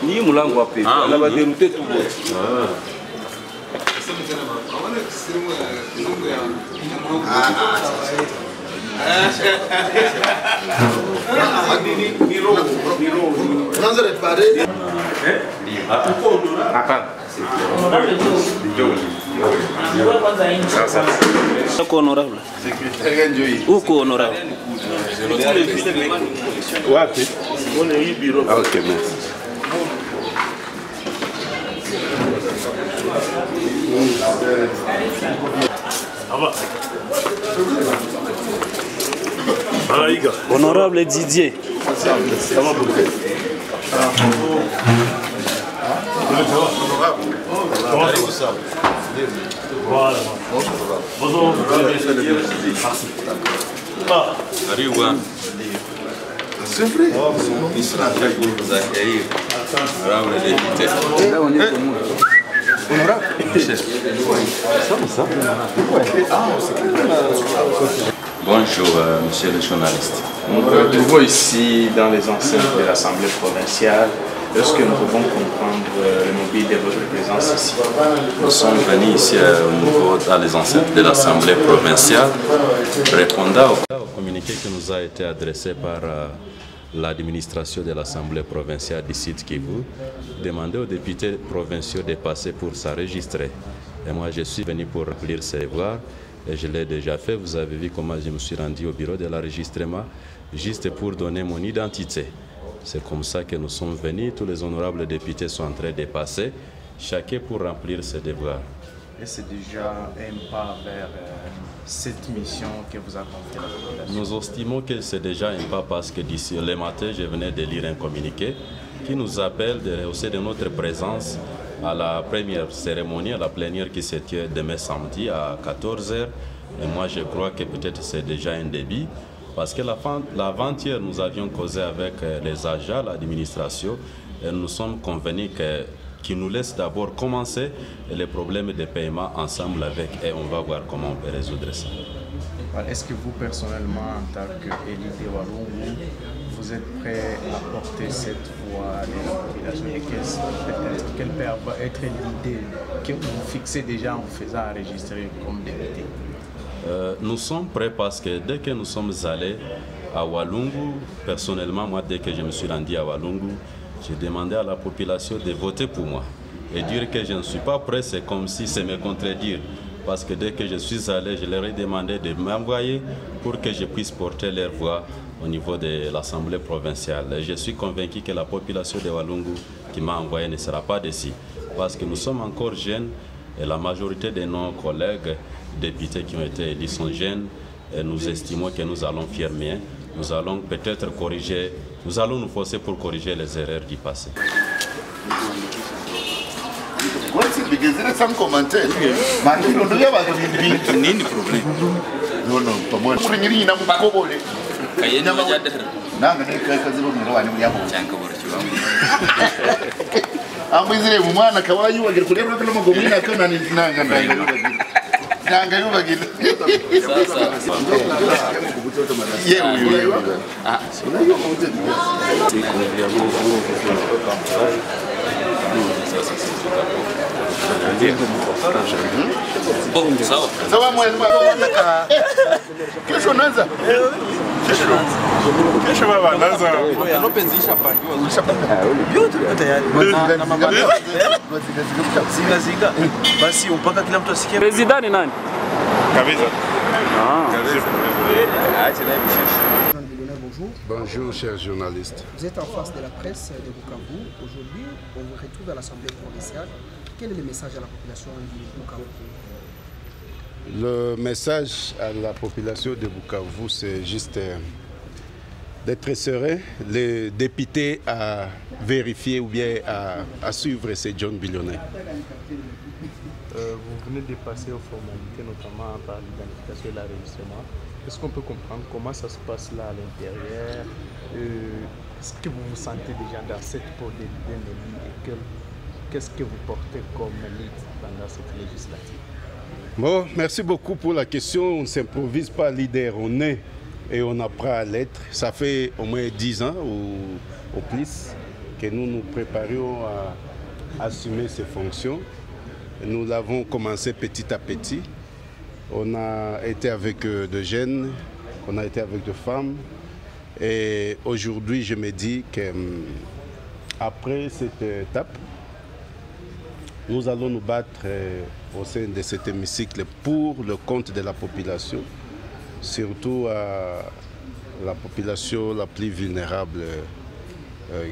Ni mulango wapi? Na baderute tu. Uko honorable. Uko honorable. Wapi? Okay, merci. Honorable Didier. Voilà. Bonjour. C'est vrai. Il sera très beau vous accueillir. Honorable député. Honorable. Bonjour, monsieur le journaliste. Nous nous retrouvons ici dans les enceintes de l'Assemblée provinciale. Est-ce que nous pouvons comprendre le mobile de votre présence ici? Nous sommes venus ici dans les enceintes de l'Assemblée provinciale, répondant au communiqué qui nous a été adressé par l'administration de l'Assemblée provinciale du Sud Kivu, demander aux députés provinciaux de passer pour s'enregistrer. Et moi, je suis venu pour remplir ces devoirs. Et je l'ai déjà fait. Vous avez vu comment je me suis rendu au bureau de l'enregistrement, juste pour donner mon identité. C'est comme ça que nous sommes venus. Tous les honorables députés sont en train de passer, chacun pour remplir ses devoirs. Et c'est déjà un pas vers cette mission que vous a confiée la population. Nous estimons que c'est déjà un pas parce que d'ici le matin, je venais de lire un communiqué qui nous appelle de rehausser de notre présence à la première cérémonie, à la plénière qui se tient demain samedi à 14 h. Et moi, je crois que peut-être c'est déjà un début. Parce que l'avant-hier, nous avions causé avec les agents, l'administration, et nous sommes convenus qu'ils nous laissent d'abord commencer les problèmes de paiement ensemble avec, et on va voir comment on peut résoudre ça. Est-ce que vous, personnellement, en tant qu'élu de Walungu, vous êtes prêt à porter cette voix de la population et quelle peut être l'idée que vous fixez déjà en vous faisant enregistrer comme député? Nous sommes prêts parce que dès que nous sommes allés à Walungu, personnellement, moi, dès que je me suis rendu à Walungu, j'ai demandé à la population de voter pour moi. Et dire que je ne suis pas prêt, c'est comme si c'est me contredire. Parce que dès que je suis allé, je leur ai demandé de m'envoyer pour que je puisse porter leur voix au niveau de l'Assemblée provinciale. Et je suis convaincu que la population de Walungu qui m'a envoyé ne sera pas déçue. Parce que nous sommes encore jeunes et la majorité de nos collègues députés qui ont été élus sont jeunes. Et nous estimons que nous allons faire mieux. Nous allons peut-être corriger, nous allons nous forcer pour corriger les erreurs du passé. Sans commentaire. Président ni nani? Bonjour, chers journalistes. Vous êtes en face de la presse de Bukavu. Aujourd'hui, on vous retrouve à l'Assemblée provinciale. Quel est le message à la population de Bukavu? Le message à la population de Bukavu, c'est juste d'être serein. Les députés à vérifier ou bien à suivre, c'est John Billonnet. Vous venez de passer aux formalités, notamment par l'identification et l'enregistrement. Est-ce qu'on peut comprendre comment ça se passe là à l'intérieur? Est-ce que vous vous sentez déjà dans cette peau de l'élu et quel qu'est-ce que vous portez comme élite pendant cette législative? Bon, merci beaucoup pour la question. On ne s'improvise pas leader, on est et on apprend à l'être. Ça fait au moins 10 ans ou plus que nous nous préparions à assumer ces fonctions. Nous l'avons commencé petit à petit. On a été avec de jeunes, on a été avec de femmes. Et aujourd'hui, je me dis qu'après cette étape, nous allons nous battre au sein de cet hémicycle pour le compte de la population, surtout la population la plus vulnérable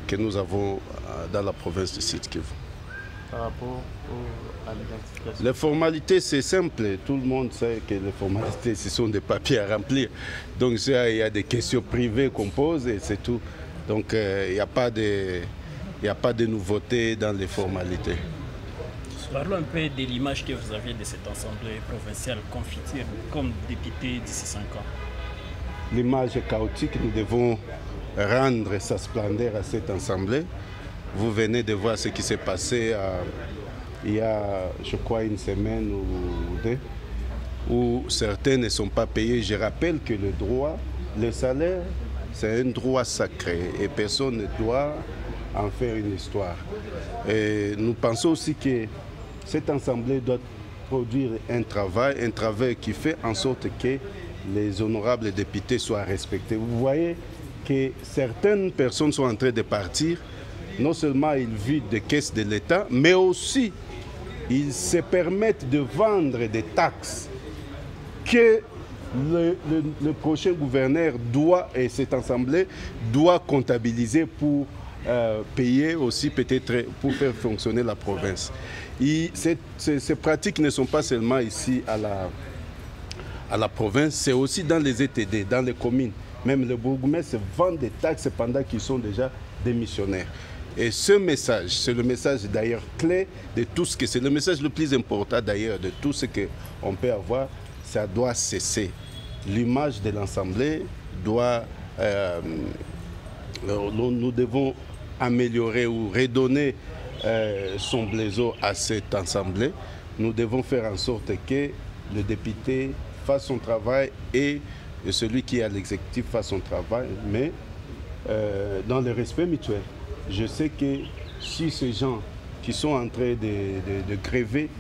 que nous avons dans la province de Sud-Kivu. Par rapport à l'identification? Les formalités, c'est simple. Tout le monde sait que les formalités, ce sont des papiers à remplir. Donc il y a des questions privées qu'on pose et c'est tout. Donc il n'y a pas de nouveautés dans les formalités. Parlons un peu de l'image que vous avez de cette assemblée provinciale confiture comme député d'ici 5 ans. L'image est chaotique, nous devons rendre sa splendeur à cette assemblée. Vous venez de voir ce qui s'est passé il y a, je crois, une semaine ou deux, où certains ne sont pas payés. Je rappelle que le salaire, c'est un droit sacré et personne ne doit en faire une histoire. Et nous pensons aussi que cette assemblée doit produire un travail qui fait en sorte que les honorables députés soient respectés. Vous voyez que certaines personnes sont en train de partir. Non seulement ils vident des caisses de l'État, mais aussi ils se permettent de vendre des taxes que le prochain gouverneur doit, et cette assemblée doit comptabiliser pour payer aussi peut-être pour faire fonctionner la province. Ces pratiques ne sont pas seulement ici à la province, c'est aussi dans les ETD, dans les communes. Même le bourgmestre vend des taxes pendant qu'ils sont déjà démissionnaires. Et ce message, c'est le message d'ailleurs clé de tout ce que c'est le message le plus important d'ailleurs de tout ce qu'on peut avoir, ça doit cesser. L'image de l'Assemblée doit, nous devons améliorer ou redonner son blason à cette Assemblée. Nous devons faire en sorte que le député fasse son travail et celui qui est à l'exécutif fasse son travail, mais dans le respect mutuel. Je sais que si ces gens qui sont en train de gréver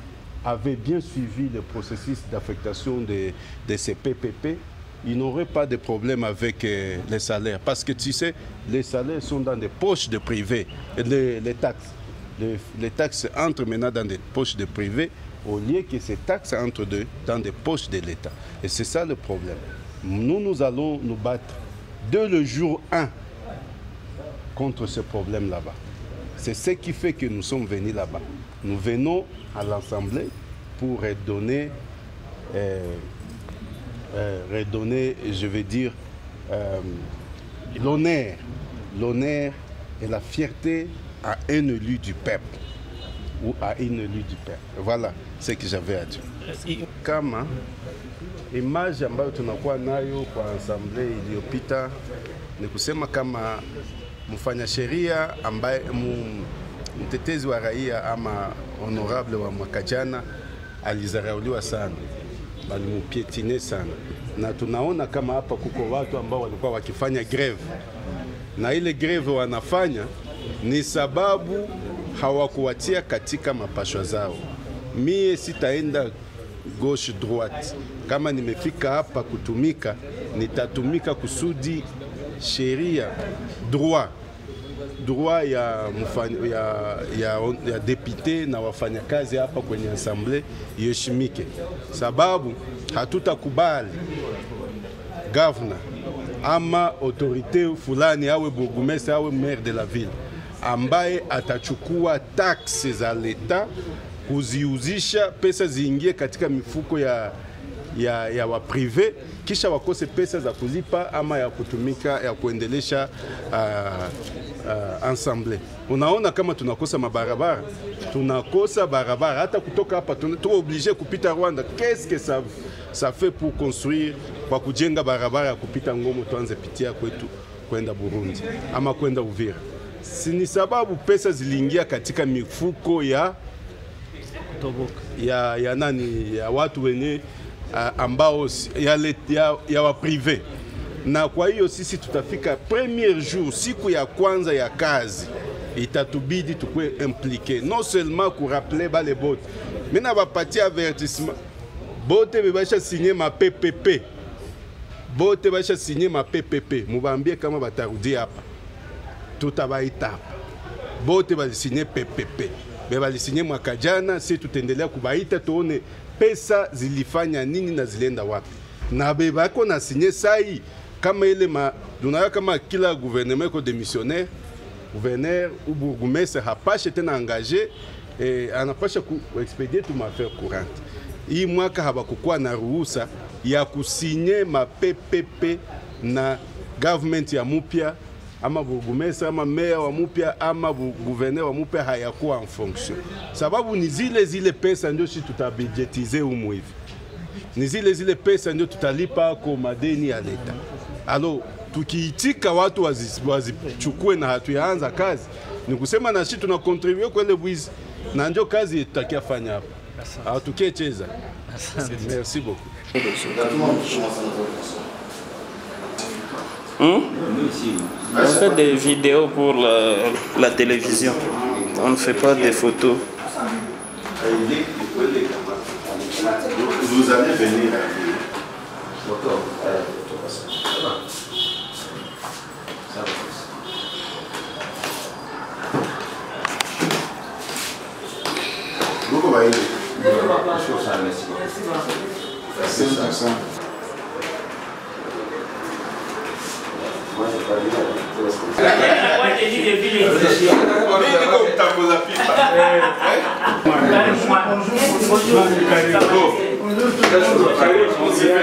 avaient bien suivi le processus d'affectation de ces PPP, ils n'auraient pas de problème avec les salaires. Parce que tu sais, les salaires sont dans des poches de privés, les taxes. Les taxes entrent maintenant dans des poches de privés au lieu que ces taxes entrent dans des poches de l'État. Et c'est ça le problème. Nous allons nous battre dès le jour 1 contre ce problème là-bas. C'est ce qui fait que nous sommes venus là-bas. Nous venons à l'Assemblée pour redonner, je vais dire, l'honneur et la fierté à un élu du peuple ou à une élue du peuple. Voilà ce que j'avais à dire. Kama image ambayo tunakuwa nayo kwa assemblée iliyopita ni kusema kama mfanya sheria ambaye mtetezi wa raia ama honorable wa mwaka jana alizarauliwa sana, balimupietine sana, na tunaona kama hapa kuko watu ambao walikuwa wakifanya greve, na ile greve wanafanya ni sababu hawakuwatia katika mapashwa zao. Mie sitaenda gauche droite. Kama nimefika hapa kutumika, nitatumika kusudi sheria droit ya depute na wafanyakazi hapa kwenye assemblée iheshimike, sababu hatutakubali governor ama autorité fulani awe bourgmestre awe maire de la ville ambaye atachukua taxe za leta kuziuzisha, pesa ziingie katika mifuko ya wa privé, kisha wakose pesa za kulipa ama ya kutumika ya kuendelesha ensemble. Unaona kama tunakosa mabarabara, tunakosa barabara hata kutoka hapa tuko obligé kupita Rwanda. Qu'est-ce que ça fait pour construire kwa kujenga barabara ya kupita Ngomo tuanze pitia kwetu kwenda Burundi ama kwenda Uvira? Ni sababu pesa ziliingia katika mifuko ya nani, ya watu wenye ambao ya wa privé. Na kwa hiyo sisi tutafika premier jour, siku ya kwanza ya kazi, itatubidi tukwe impliqué non seulement pour rappeler bale bote, mais na bapatia avertissement bote bebasha signer ma PPP, bote basha signer ma PPP, mubambie kama batarudi hapa tutabaita hapa, bote balisigner PPP, balisigner mwaka jana, si tutendelea kubaita tuone pesa zilifanya nini na zilienda wapi, na bebako na signer sai kama ile tunaya kama kila gouvernement ko démissionnaire, gouverneur ou bourgmestre hapashe tena engagé anapasha kuexpedier tu maffaire courante. Hii mwaka habakukuwa na ruhusa ya kusinye ma PPP na government ya mupya, ama bourgmestre ama maire wa mupya ama gouverneur wa mupya hayakuwa en fonction. Sababu ni zile pesa ndio sisi tutabudgetize humu hivi. Ni zile pesa ndio tutalipa kwa madeni ya leta. Alors tukiitika watu wazichukue na hatuyaanza kazi, ni kusema na sisi tuna contribute kwa ile bwizi, na ndio kazi tutakia fanya hapa. Alors tukiecheza. Merci beaucoup. On fait des vidéos pour la télévision. On ne fait pas des photos. Vous allez venir.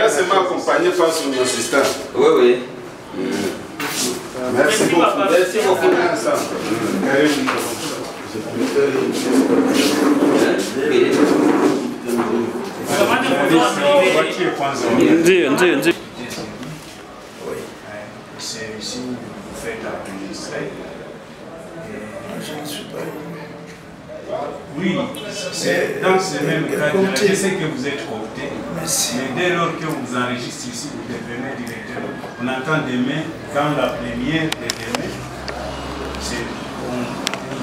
C'est m'accompagner par son assistant. Oui, oui. Merci beaucoup. Merci beaucoup. C'est ici où vous faites enregistrer. Oui, c'est dans ce même cadre. Je sais que vous êtes coopté, mais dès lors que vous enregistrez ici, vous devenez directeur. On entend demain, quand la première de demain,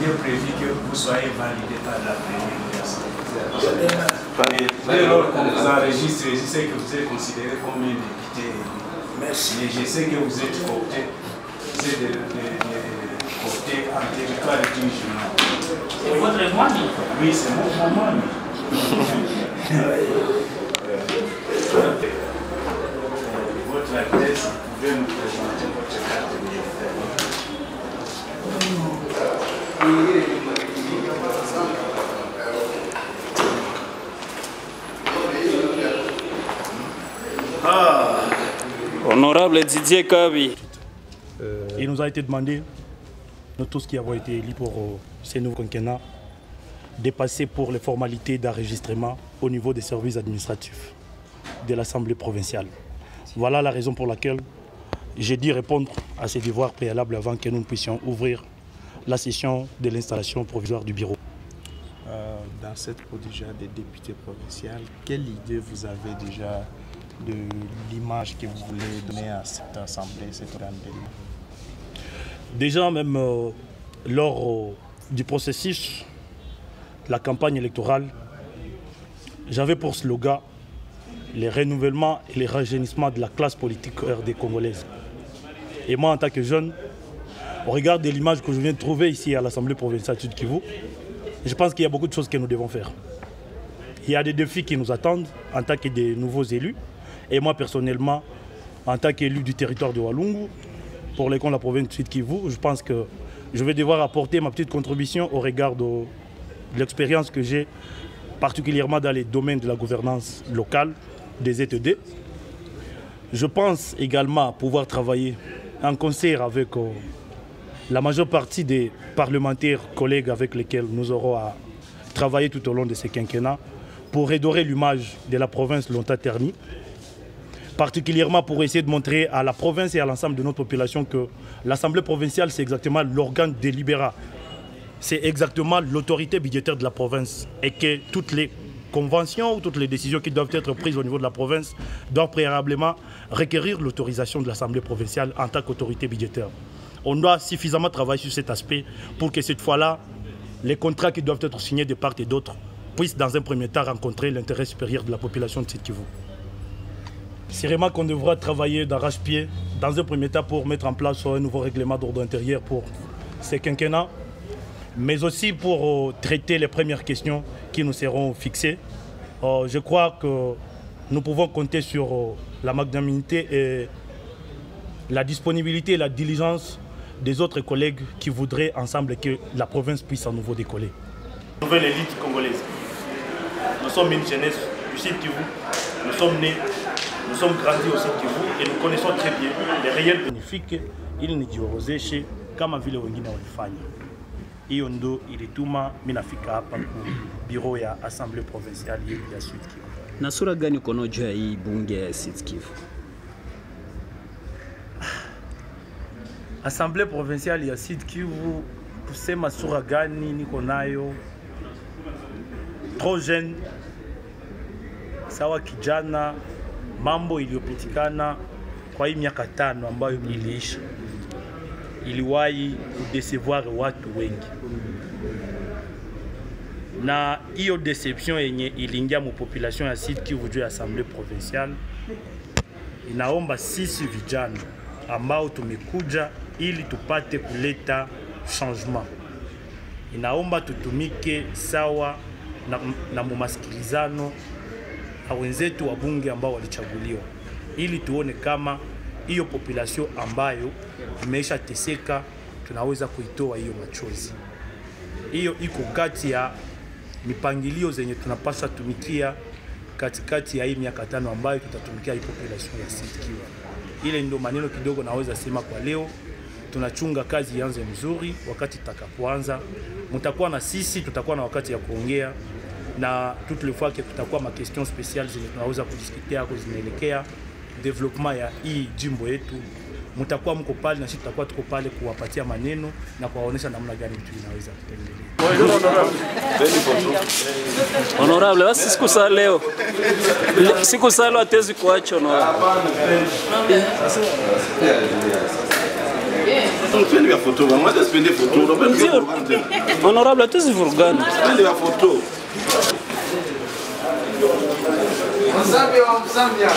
il est prévu que vous soyez validé par la première personne. Dès lors qu'on vous enregistre, je sais que vous êtes considéré comme un député. Merci. Et je sais que vous êtes coopté. Vous êtes coopté en territoire d'une journée. C'est votre moine? Oui, c'est mon moine. Votre Altesse, vous pouvez nous présenter votre carte de directeur. Honorable Didier Kabi. Il nous a été demandé, nous tous qui avons été élus pour ces nouveaux quinquennats, de passer pour les formalités d'enregistrement au niveau des services administratifs de l'Assemblée provinciale. Voilà la raison pour laquelle j'ai dû répondre à ces devoirs préalables avant que nous puissions ouvrir la session de l'installation provisoire du bureau. Dans cette peau déjà des députés provinciaux, quelle idée vous avez déjà de l'image que vous voulez donner à cette assemblée, cette organe d'élu? Déjà même lors du processus, la campagne électorale, j'avais pour slogan les renouvellements et les rajeunissements de la classe politique RD congolaise. Et moi, en tant que jeune, au regard de l'image que je viens de trouver ici à l'Assemblée provinciale de Sud Kivu, je pense qu'il y a beaucoup de choses que nous devons faire. Il y a des défis qui nous attendent en tant que des nouveaux élus. Et moi, personnellement, en tant qu'élu du territoire de Walungu, pour les comptes de la province de Sud Kivu, je pense que je vais devoir apporter ma petite contribution au regard de l'expérience que j'ai, particulièrement dans les domaines de la gouvernance locale, des ETD. Je pense également pouvoir travailler en concert avec la majeure partie des parlementaires collègues avec lesquels nous aurons à travailler tout au long de ces quinquennats pour redorer l'image de la province longtemps ternie. particulièrement pour essayer de montrer à la province et à l'ensemble de notre population que l'Assemblée provinciale, c'est exactement l'organe délibérant. C'est exactement l'autorité budgétaire de la province et que toutes les conventions ou toutes les décisions qui doivent être prises au niveau de la province doivent préalablement requérir l'autorisation de l'Assemblée provinciale en tant qu'autorité budgétaire. On doit suffisamment travailler sur cet aspect pour que cette fois-là, les contrats qui doivent être signés de part et d'autre puissent dans un premier temps rencontrer l'intérêt supérieur de la population de Sud-Kivu. C'est vraiment qu'on devra travailler d'arrache-pied dans un premier temps pour mettre en place un nouveau règlement d'ordre intérieur pour ces quinquennats, mais aussi pour traiter les premières questions qui nous seront fixées. Je crois que nous pouvons compter sur la magnanimité et la disponibilité et la diligence des autres collègues qui voudraient ensemble que la province puisse à nouveau décoller. Nouvelle élite congolaise. Nous sommes une jeunesse du Sud-Kivu. Nous sommes nés, nous sommes grandis au Sud-Kivu et nous connaissons très bien les réels bénéfiques ili nijiorozeshe kama vile wengine walifanya. Hiyo ndo ilituma mimi nafika hapa ku bureau ya Assemblée provinciale ya Sud-Kivu. Na sura gani uko nayo ya hii bunge ya Sud-Kivu? Assemblée provinciale ya Sud-Kivu, kusema sura gani niko nayo, trop jeune, sawa kijana, mambo iliyopitikana kwa hii miaka 5 ambayo iliisha iliwahi kudecevoir watu wengi, na hiyo deception yenye iliingia mu population ya Sud-Kivu juu ya Assemblée provinciale inaomba sisi vijana ambao tumekuja ili tupate kuleta changement, inaomba tutumike sawa na mumasikilizano na wenzetu wa bunge ambao walichaguliwa, ili tuone kama hiyo population ambayo imeisha teseka tunaweza kuitoa hiyo machozi. Hiyo iko kati ya mipangilio zenye tunapaswa tumikia katikati ya hii miaka 5 ambayo tutatumikia hii population ya Sud-Kivu. Ile ndio maneno kidogo naweza sema kwa leo. Tunachunga kazi ianze mzuri, wakati tutakapoanza mtakuwa na sisi, tutakuwa na wakati ya kuongea na toutes les fois que tutakuwa ma question spéciale zenye tunaweza kudiscuter kwa zinaelekea development ya hii jimbo yetu. Mtakuwa mko pale na sisi tutakuwa tuko pale kuwapatia maneno na kuwaonesha namna gani vitu vinaweza kuendelea. Honorable, basi siku saa leo. Siku saa leo atezi kuacha honorable. Twende ya photo, moi je spende photo. Honorable, atezi vurugana. Twende ya photo. Mzambi wa Mzambia.